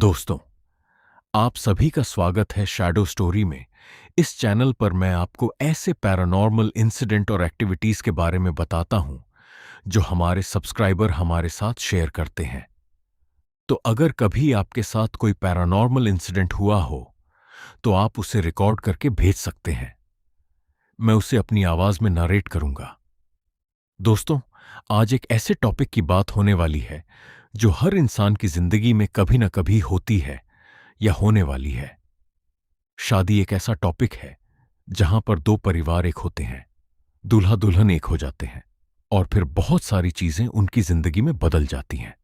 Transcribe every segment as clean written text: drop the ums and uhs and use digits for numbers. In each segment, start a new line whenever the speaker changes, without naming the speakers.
दोस्तों, आप सभी का स्वागत है शैडो स्टोरी में। इस चैनल पर मैं आपको ऐसे पैरानॉर्मल इंसिडेंट और एक्टिविटीज के बारे में बताता हूं जो हमारे सब्सक्राइबर हमारे साथ शेयर करते हैं। तो अगर कभी आपके साथ कोई पैरानॉर्मल इंसिडेंट हुआ हो तो आप उसे रिकॉर्ड करके भेज सकते हैं। मैं उसे अपनी आवाज में नरेट करूंगा। दोस्तों, आज एक ऐसे टॉपिक की बात होने वाली है जो हर इंसान की जिंदगी में कभी न कभी होती है या होने वाली है। शादी एक ऐसा टॉपिक है जहां पर दो परिवार एक होते हैं, दूल्हा दुल्हन एक हो जाते हैं और फिर बहुत सारी चीजें उनकी जिंदगी में बदल जाती हैं।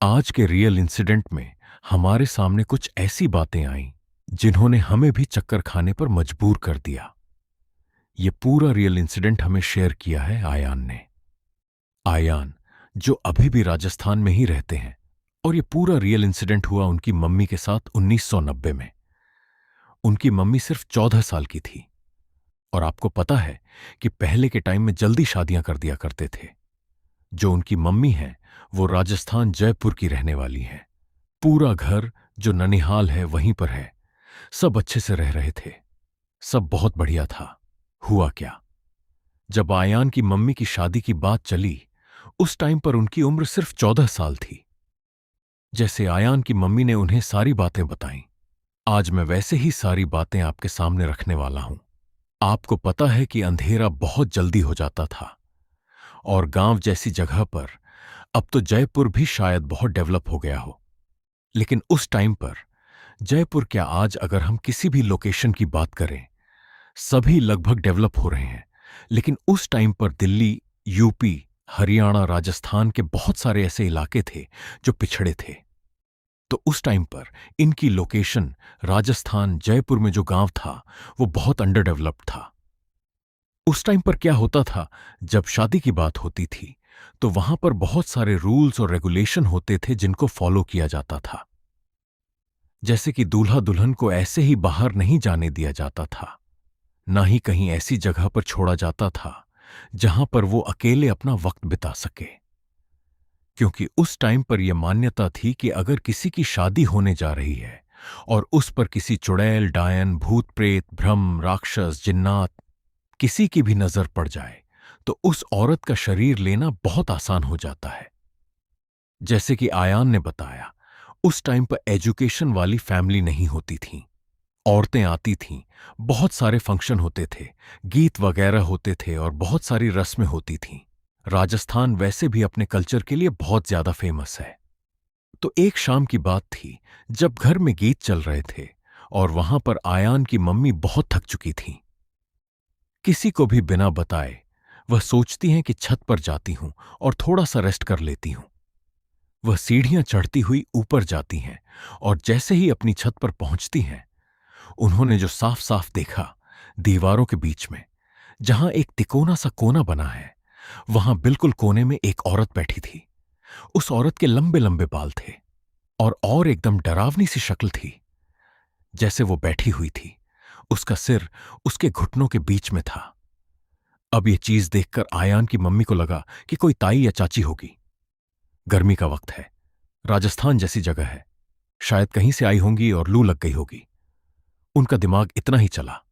आज के रियल इंसिडेंट में हमारे सामने कुछ ऐसी बातें आईं जिन्होंने हमें भी चक्कर खाने पर मजबूर कर दिया। ये पूरा रियल इंसिडेंट हमें शेयर किया है आयान ने। आयान, जो अभी भी राजस्थान में ही रहते हैं, और ये पूरा रियल इंसिडेंट हुआ उनकी मम्मी के साथ 1990 में। उनकी मम्मी सिर्फ 14 साल की थी और आपको पता है कि पहले के टाइम में जल्दी शादियां कर दिया करते थे। जो उनकी मम्मी है वो राजस्थान जयपुर की रहने वाली है। पूरा घर जो ननिहाल है वहीं पर है। सब अच्छे से रह रहे थे, सब बहुत बढ़िया था। हुआ क्या, जब आयान की मम्मी की शादी की बात चली उस टाइम पर उनकी उम्र सिर्फ 14 साल थी। जैसे आयान की मम्मी ने उन्हें सारी बातें बताईं, आज मैं वैसे ही सारी बातें आपके सामने रखने वाला हूं। आपको पता है कि अंधेरा बहुत जल्दी हो जाता था और गांव जैसी जगह पर अब तो जयपुर भी शायद बहुत डेवलप हो गया हो, लेकिन उस टाइम पर जयपुर क्या, आज अगर हम किसी भी लोकेशन की बात करें, सभी लगभग डेवलप हो रहे हैं। लेकिन उस टाइम पर दिल्ली, यूपी, हरियाणा, राजस्थान के बहुत सारे ऐसे इलाके थे जो पिछड़े थे। तो उस टाइम पर इनकी लोकेशन राजस्थान जयपुर में जो गांव था वो बहुत अंडर डेवलप्ड था। उस टाइम पर क्या होता था, जब शादी की बात होती थी तो वहां पर बहुत सारे रूल्स और रेगुलेशन होते थे जिनको फॉलो किया जाता था। जैसे कि दूल्हा दुल्हन को ऐसे ही बाहर नहीं जाने दिया जाता था, ना ही कहीं ऐसी जगह पर छोड़ा जाता था जहां पर वो अकेले अपना वक्त बिता सके। क्योंकि उस टाइम पर यह मान्यता थी कि अगर किसी की शादी होने जा रही है और उस पर किसी चुड़ैल, डायन, भूत प्रेत, भ्रम, राक्षस, जिन्नात किसी की भी नजर पड़ जाए तो उस औरत का शरीर लेना बहुत आसान हो जाता है। जैसे कि आयान ने बताया, उस टाइम पर एजुकेशन वाली फैमिली नहीं होती थी। औरतें आती थीं, बहुत सारे फंक्शन होते थे, गीत वगैरह होते थे और बहुत सारी रस्में होती थीं। राजस्थान वैसे भी अपने कल्चर के लिए बहुत ज्यादा फेमस है। तो एक शाम की बात थी जब घर में गीत चल रहे थे और वहां पर आयान की मम्मी बहुत थक चुकी थीं। किसी को भी बिना बताए वह सोचती हैं कि छत पर जाती हूं और थोड़ा सा रेस्ट कर लेती हूं। वह सीढ़ियां चढ़ती हुई ऊपर जाती हैं और जैसे ही अपनी छत पर पहुंचती हैं, उन्होंने जो साफ साफ देखा, दीवारों के बीच में जहां एक तिकोना सा कोना बना है, वहां बिल्कुल कोने में एक औरत बैठी थी। उस औरत के लंबे लंबे बाल थे और एकदम डरावनी सी शक्ल थी। जैसे वो बैठी हुई थी, उसका सिर उसके घुटनों के बीच में था। अब ये चीज देखकर आयान की मम्मी को लगा कि कोई ताई या चाची होगी। गर्मी का वक्त है, राजस्थान जैसी जगह है, शायद कहीं से आई होंगी और लू लग गई होगी। उनका दिमाग इतना ही चला।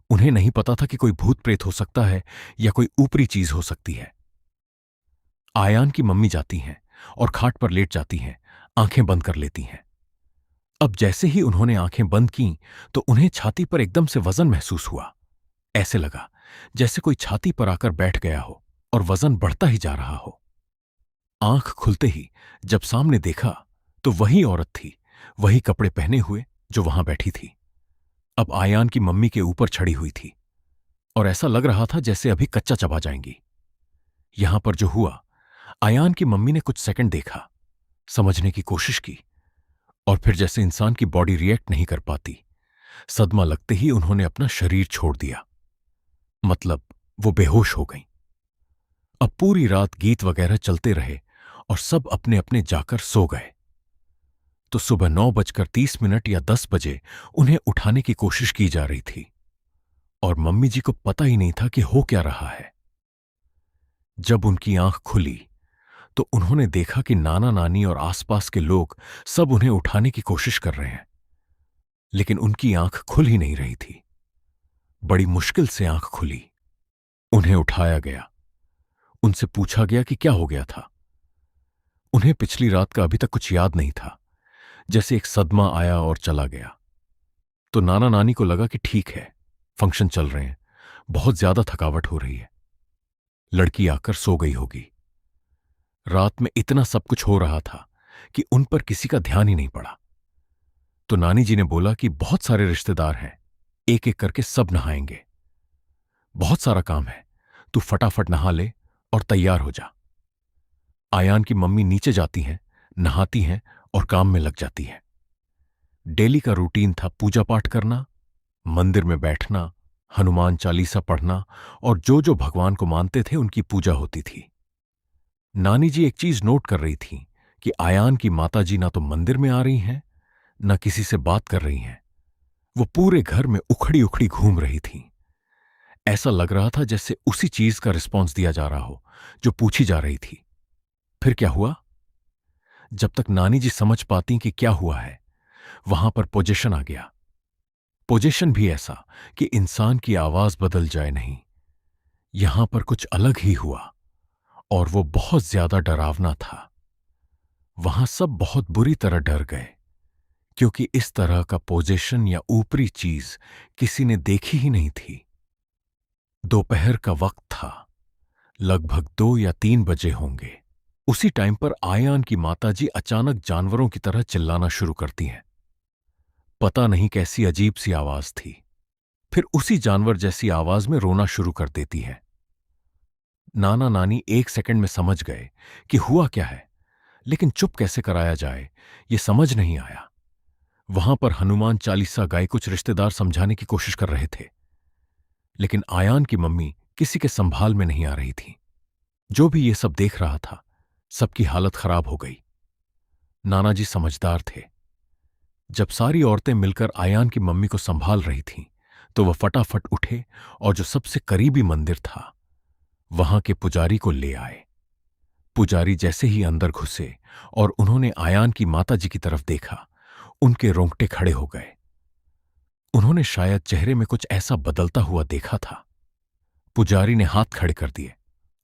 उन्हें नहीं पता था कि कोई भूत प्रेत हो सकता है या कोई ऊपरी चीज हो सकती है। आयान की मम्मी जाती हैं और खाट पर लेट जाती हैं, आंखें बंद कर लेती हैं। अब जैसे ही उन्होंने आंखें बंद की तो उन्हें छाती पर एकदम से वजन महसूस हुआ। ऐसे लगा जैसे कोई छाती पर आकर बैठ गया हो और वजन बढ़ता ही जा रहा हो। आंख खुलते ही जब सामने देखा तो वही औरत थी, वही कपड़े पहने हुए जो वहां बैठी थी। अब आयान की मम्मी के ऊपर चढ़ी हुई थी और ऐसा लग रहा था जैसे अभी कच्चा चबा जाएंगी। यहां पर जो हुआ, आयान की मम्मी ने कुछ सेकंड देखा, समझने की कोशिश की और फिर जैसे इंसान की बॉडी रिएक्ट नहीं कर पाती, सदमा लगते ही उन्होंने अपना शरीर छोड़ दिया। मतलब वो बेहोश हो गईं। अब पूरी रात गीत वगैरह चलते रहे और सब अपने अपने जाकर सो गए। तो सुबह 9:30 या 10 बजे उन्हें उठाने की कोशिश की जा रही थी और मम्मी जी को पता ही नहीं था कि हो क्या रहा है। जब उनकी आंख खुली तो उन्होंने देखा कि नाना नानी और आसपास के लोग सब उन्हें उठाने की कोशिश कर रहे हैं, लेकिन उनकी आंख खुल ही नहीं रही थी। बड़ी मुश्किल से आंख खुली। उन्हें उठाया गया। उनसे पूछा गया कि क्या हो गया था। उन्हें पिछली रात का अभी तक कुछ याद नहीं था, जैसे एक सदमा आया और चला गया। तो नाना नानी को लगा कि ठीक है, फंक्शन चल रहे हैं, बहुत ज्यादा थकावट हो रही है, लड़की आकर सो गई होगी। रात में इतना सब कुछ हो रहा था कि उन पर किसी का ध्यान ही नहीं पड़ा। तो नानी जी ने बोला कि बहुत सारे रिश्तेदार हैं, एक एक करके सब नहाएंगे, बहुत सारा काम है, तू फटाफट नहा ले और तैयार हो जा। आयान की मम्मी नीचे जाती हैं, नहाती हैं और काम में लग जाती हैं। डेली का रूटीन था पूजा पाठ करना, मंदिर में बैठना, हनुमान चालीसा पढ़ना और जो जो भगवान को मानते थे उनकी पूजा होती थी। नानी जी एक चीज नोट कर रही थी कि आयान की माताजी ना तो मंदिर में आ रही हैं, ना किसी से बात कर रही हैं। वो पूरे घर में उखड़ी उखड़ी घूम रही थी। ऐसा लग रहा था जैसे उसी चीज का रिस्पॉन्स दिया जा रहा हो जो पूछी जा रही थी। फिर क्या हुआ? जब तक नानी जी समझ पाती कि क्या हुआ है, वहां पर पोजेशन आ गया। पोजेशन भी ऐसा कि इंसान की आवाज बदल जाए नहीं। यहां पर कुछ अलग ही हुआ और वो बहुत ज्यादा डरावना था। वहां सब बहुत बुरी तरह डर गए, क्योंकि इस तरह का पोजेशन या ऊपरी चीज किसी ने देखी ही नहीं थी। दोपहर का वक्त था, लगभग 2 या 3 बजे होंगे। उसी टाइम पर आयान की माताजी अचानक जानवरों की तरह चिल्लाना शुरू करती हैं। पता नहीं कैसी अजीब सी आवाज थी। फिर उसी जानवर जैसी आवाज में रोना शुरू कर देती है। नाना नानी 1 सेकंड में समझ गए कि हुआ क्या है, लेकिन चुप कैसे कराया जाए ये समझ नहीं आया। वहां पर हनुमान चालीसा गाय कुछ रिश्तेदार समझाने की कोशिश कर रहे थे, लेकिन आयान की मम्मी किसी के संभाल में नहीं आ रही थी। जो भी ये सब देख रहा था, सबकी हालत खराब हो गई। नाना जी समझदार थे। जब सारी औरतें मिलकर आयान की मम्मी को संभाल रही थीं, तो वह फटाफट उठे और जो सबसे करीबी मंदिर था, वहां के पुजारी को ले आए। पुजारी जैसे ही अंदर घुसे और उन्होंने आयान की माताजी की तरफ देखा, उनके रोंगटे खड़े हो गए। उन्होंने शायद चेहरे में कुछ ऐसा बदलता हुआ देखा था। पुजारी ने हाथ खड़े कर दिए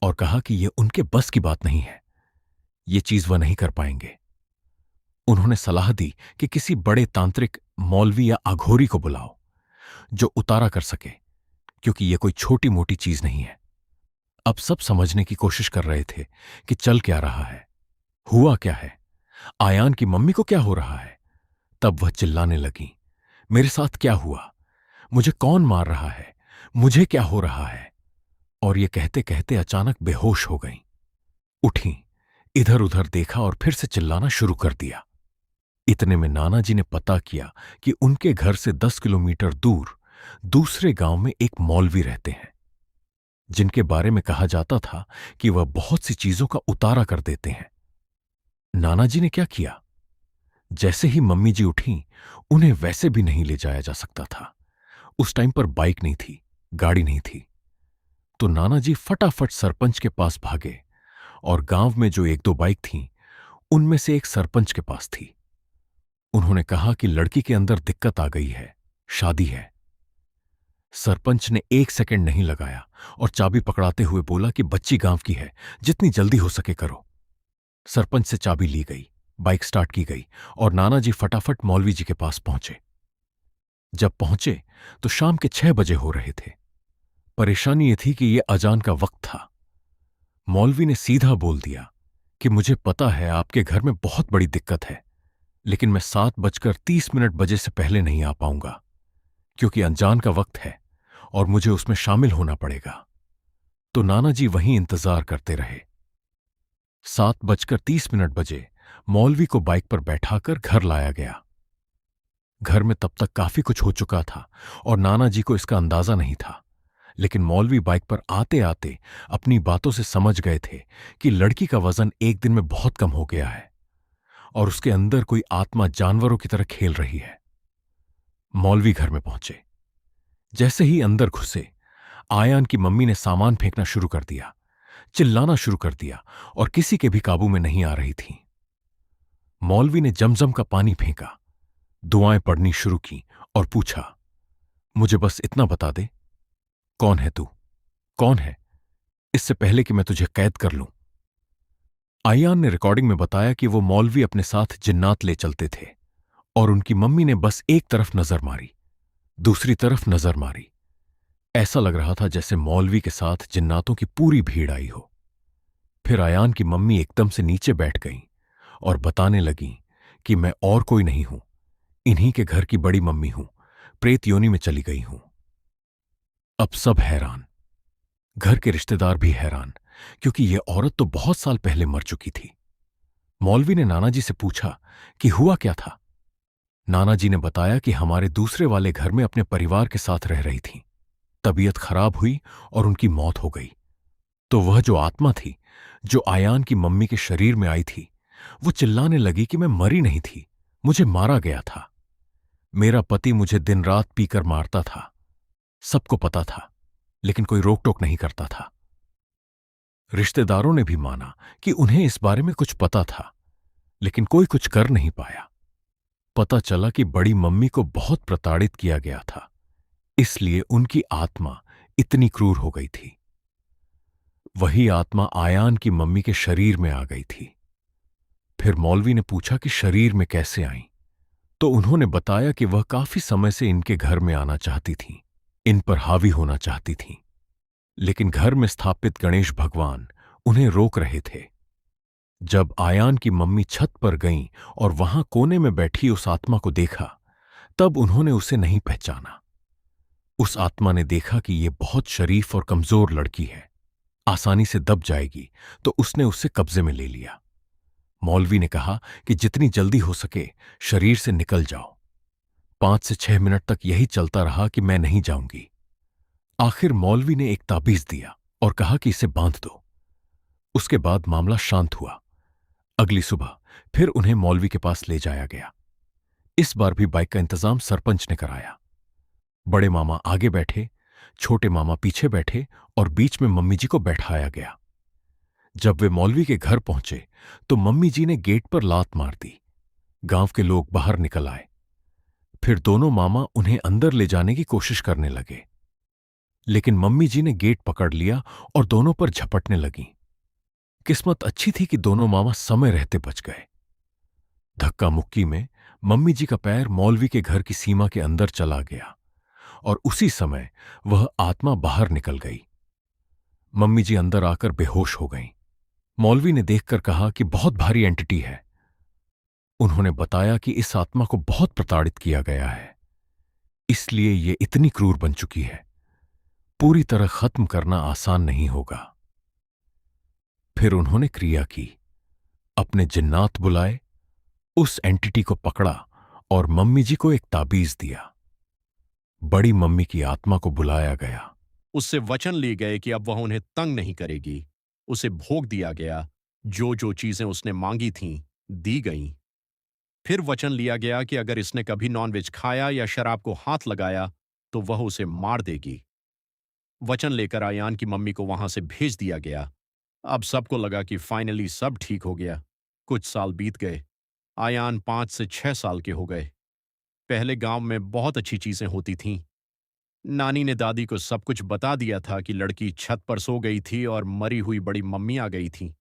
और कहा कि यह उनके बस की बात नहीं है, ये चीज वह नहीं कर पाएंगे। उन्होंने सलाह दी कि किसी बड़े तांत्रिक, मौलवी या अघोरी को बुलाओ जो उतारा कर सके, क्योंकि यह कोई छोटी मोटी चीज नहीं है। अब सब समझने की कोशिश कर रहे थे कि चल क्या रहा है, हुआ क्या है, आयान की मम्मी को क्या हो रहा है। तब वह चिल्लाने लगी, मेरे साथ क्या हुआ, मुझे कौन मार रहा है, मुझे क्या हो रहा है। और ये कहते कहते अचानक बेहोश हो गईं। उठी, इधर उधर देखा और फिर से चिल्लाना शुरू कर दिया। इतने में नाना जी ने पता किया कि उनके घर से 10 किलोमीटर दूर दूसरे गांव में एक मौलवी रहते हैं, जिनके बारे में कहा जाता था कि वह बहुत सी चीजों का उतारा कर देते हैं। नाना जी ने क्या किया? जैसे ही मम्मी जी उठी, उन्हें वैसे भी नहीं ले जाया जा सकता था। उस टाइम पर बाइक नहीं थी, गाड़ी नहीं थी। तो नाना जी फटाफट सरपंच के पास भागे और गांव में जो 1-2 बाइक थीं, उनमें से एक सरपंच के पास थी। उन्होंने कहा कि लड़की के अंदर दिक्कत आ गई है, शादी है। सरपंच ने 1 सेकंड नहीं लगाया और चाबी पकड़ाते हुए बोला कि बच्ची गांव की है, जितनी जल्दी हो सके करो। सरपंच से चाबी ली गई, बाइक स्टार्ट की गई और नाना जी फटाफट मौलवी जी के पास पहुंचे। जब पहुंचे तो शाम के 6 बजे हो रहे थे। परेशानी ये थी कि यह अजान का वक्त था। मौलवी ने सीधा बोल दिया कि मुझे पता है आपके घर में बहुत बड़ी दिक्कत है, लेकिन मैं 7:30 बजे से पहले नहीं आ पाऊंगा, क्योंकि अनजान का वक्त है और मुझे उसमें शामिल होना पड़ेगा। तो नाना जी वहीं इंतजार करते रहे। 7:30 बजे मौलवी को बाइक पर बैठाकर घर लाया गया। घर में तब तक काफी कुछ हो चुका था और नाना जी को इसका अंदाजा नहीं था, लेकिन मौलवी बाइक पर आते आते अपनी बातों से समझ गए थे कि लड़की का वजन एक दिन में बहुत कम हो गया है और उसके अंदर कोई आत्मा जानवरों की तरह खेल रही है। मौलवी घर में पहुंचे। जैसे ही अंदर घुसे, आयान की मम्मी ने सामान फेंकना शुरू कर दिया। चिल्लाना शुरू कर दिया और किसी के भी काबू में नहीं आ रही थी। मौलवी ने जमजम का पानी फेंका, दुआएं पढ़नी शुरू की और पूछा, मुझे बस इतना बता दे, कौन है तू? कौन है, इससे पहले कि मैं तुझे कैद कर लूं। आयान ने रिकॉर्डिंग में बताया कि वो मौलवी अपने साथ जिन्नात ले चलते थे और उनकी मम्मी ने बस एक तरफ नजर मारी, दूसरी तरफ नजर मारी। ऐसा लग रहा था जैसे मौलवी के साथ जिन्नातों की पूरी भीड़ आई हो। फिर आयान की मम्मी एकदम से नीचे बैठ गईं और बताने लगीं कि मैं और कोई नहीं हूं, इन्हीं के घर की बड़ी मम्मी हूं, प्रेत योनि में चली गई हूं। अब सब हैरान, घर के रिश्तेदार भी हैरान, क्योंकि यह औरत तो बहुत साल पहले मर चुकी थी। मौलवी ने नाना जी से पूछा कि हुआ क्या था। नाना जी ने बताया कि हमारे दूसरे वाले घर में अपने परिवार के साथ रह रही थी, तबीयत खराब हुई और उनकी मौत हो गई। तो वह जो आत्मा थी जो आयान की मम्मी के शरीर में आई थी, वो चिल्लाने लगी कि मैं मरी नहीं थी, मुझे मारा गया था। मेरा पति मुझे दिन रात पीकर मारता था, सबको पता था, लेकिन कोई रोक टोक नहीं करता था। रिश्तेदारों ने भी माना कि उन्हें इस बारे में कुछ पता था, लेकिन कोई कुछ कर नहीं पाया। पता चला कि बड़ी मम्मी को बहुत प्रताड़ित किया गया था, इसलिए उनकी आत्मा इतनी क्रूर हो गई थी। वही आत्मा आयान की मम्मी के शरीर में आ गई थी। फिर मौलवी ने पूछा कि शरीर में कैसे आई, तो उन्होंने बताया कि वह काफी समय से इनके घर में आना चाहती थीं, इन पर हावी होना चाहती थीं, लेकिन घर में स्थापित गणेश भगवान उन्हें रोक रहे थे। जब आयान की मम्मी छत पर गईं और वहां कोने में बैठी उस आत्मा को देखा, तब उन्होंने उसे नहीं पहचाना। उस आत्मा ने देखा कि यह बहुत शरीफ और कमजोर लड़की है, आसानी से दब जाएगी, तो उसने उसे कब्जे में ले लिया। मौलवी ने कहा कि जितनी जल्दी हो सके शरीर से निकल जाओ। 5 से 6 मिनट तक यही चलता रहा कि मैं नहीं जाऊंगी। आखिर मौलवी ने एक ताबीज दिया और कहा कि इसे बांध दो। उसके बाद मामला शांत हुआ। अगली सुबह फिर उन्हें मौलवी के पास ले जाया गया। इस बार भी बाइक का इंतजाम सरपंच ने कराया। बड़े मामा आगे बैठे, छोटे मामा पीछे बैठे और बीच में मम्मी जी को बैठाया गया। जब वे मौलवी के घर पहुंचे तो मम्मी जी ने गेट पर लात मार दी। गांव के लोग बाहर निकल आए। फिर दोनों मामा उन्हें अंदर ले जाने की कोशिश करने लगे, लेकिन मम्मी जी ने गेट पकड़ लिया और दोनों पर झपटने लगीं। किस्मत अच्छी थी कि दोनों मामा समय रहते बच गए। धक्का मुक्की में मम्मी जी का पैर मौलवी के घर की सीमा के अंदर चला गया और उसी समय वह आत्मा बाहर निकल गई। मम्मी जी अंदर आकर बेहोश हो गईं। मौलवी ने देखकर कहा कि बहुत भारी एंटिटी है। उन्होंने बताया कि इस आत्मा को बहुत प्रताड़ित किया गया है, इसलिए ये इतनी क्रूर बन चुकी है, पूरी तरह खत्म करना आसान नहीं होगा। फिर उन्होंने क्रिया की, अपने जिन्नात बुलाए, उस एंटिटी को पकड़ा और मम्मी जी को एक ताबीज दिया। बड़ी मम्मी की आत्मा को बुलाया गया।
उससे वचन लिए गए कि अब वह उन्हें तंग नहीं करेगी। उसे भोग दिया गया, जो जो चीजें उसने मांगी थीं दी गईं। फिर वचन लिया गया कि अगर इसने कभी नॉनवेज खाया या शराब को हाथ लगाया तो वह उसे मार देगी। वचन लेकर आयान की मम्मी को वहां से भेज दिया गया। अब सबको लगा कि फाइनली सब ठीक हो गया। कुछ साल बीत गए। आयान 5 से 6 साल के हो गए। पहले गांव में बहुत अच्छी चीजें होती थीं। नानी ने दादी को सब कुछ बता दिया था कि लड़की छत पर सो गई थी और मरी हुई बड़ी मम्मी आ गई थी।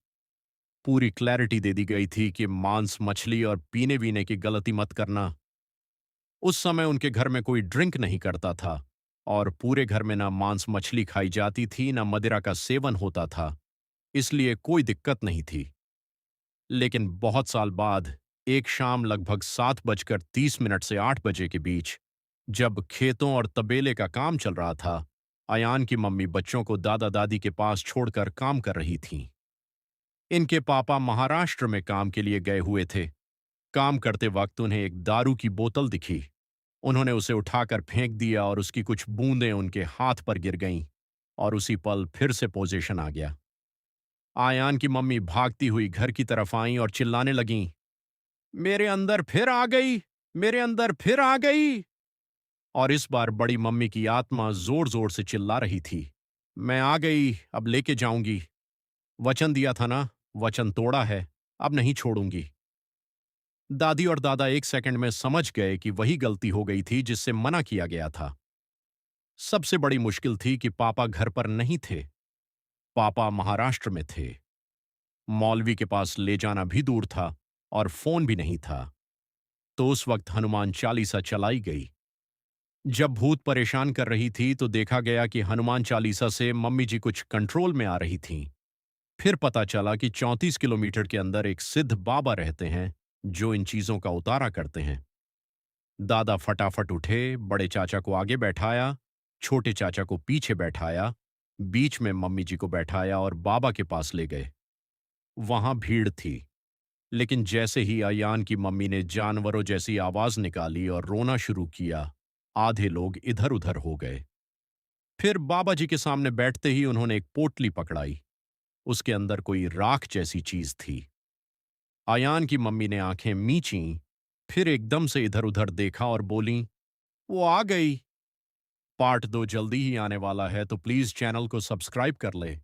पूरी क्लैरिटी दे दी गई थी कि मांस मछली और पीने वीने की गलती मत करना। उस समय उनके घर में कोई ड्रिंक नहीं करता था और पूरे घर में ना मांस मछली खाई जाती थी, ना मदिरा का सेवन होता था, इसलिए कोई दिक्कत नहीं थी। लेकिन बहुत साल बाद एक शाम लगभग 7:30 से 8 बजे के बीच, जब खेतों और तबेले का काम चल रहा था, अयान की मम्मी बच्चों को दादा दादी के पास छोड़कर काम कर रही थीं। इनके पापा महाराष्ट्र में काम के लिए गए हुए थे। काम करते वक्त उन्हें एक दारू की बोतल दिखी। उन्होंने उसे उठाकर फेंक दिया और उसकी कुछ बूंदें उनके हाथ पर गिर गईं और उसी पल फिर से पोजीशन आ गया। आयान की मम्मी भागती हुई घर की तरफ आईं और चिल्लाने लगीं, मेरे अंदर फिर आ गई, मेरे अंदर फिर आ गई। और इस बार बड़ी मम्मी की आत्मा जोर जोर से चिल्ला रही थी, मैं आ गई, अब लेके जाऊंगी। वचन दिया था ना, वचन तोड़ा है, अब नहीं छोड़ूंगी। दादी और दादा एक सेकंड में समझ गए कि वही गलती हो गई थी जिससे मना किया गया था। सबसे बड़ी मुश्किल थी कि पापा घर पर नहीं थे। पापा महाराष्ट्र में थे। मौलवी के पास ले जाना भी दूर था और फोन भी नहीं था। तो उस वक्त हनुमान चालीसा चलाई गई। जब भूत परेशान कर रही थी तो देखा गया कि हनुमान चालीसा से मम्मी जी कुछ कंट्रोल में आ रही थीं। फिर पता चला कि 34 किलोमीटर के अंदर एक सिद्ध बाबा रहते हैं जो इन चीजों का उतारा करते हैं। दादा फटाफट उठे, बड़े चाचा को आगे बैठाया, छोटे चाचा को पीछे बैठाया, बीच में मम्मी जी को बैठाया और बाबा के पास ले गए। वहां भीड़ थी, लेकिन जैसे ही अयान की मम्मी ने जानवरों जैसी आवाज निकाली और रोना शुरू किया, आधे लोग इधर उधर हो गए। फिर बाबा जी के सामने बैठते ही उन्होंने एक पोटली पकड़ाई। उसके अंदर कोई राख जैसी चीज थी। अयान की मम्मी ने आंखें मींची, फिर एकदम से इधर उधर देखा और बोली, वो आ गई। पार्ट 2 जल्दी ही आने वाला है, तो प्लीज चैनल को सब्सक्राइब कर ले।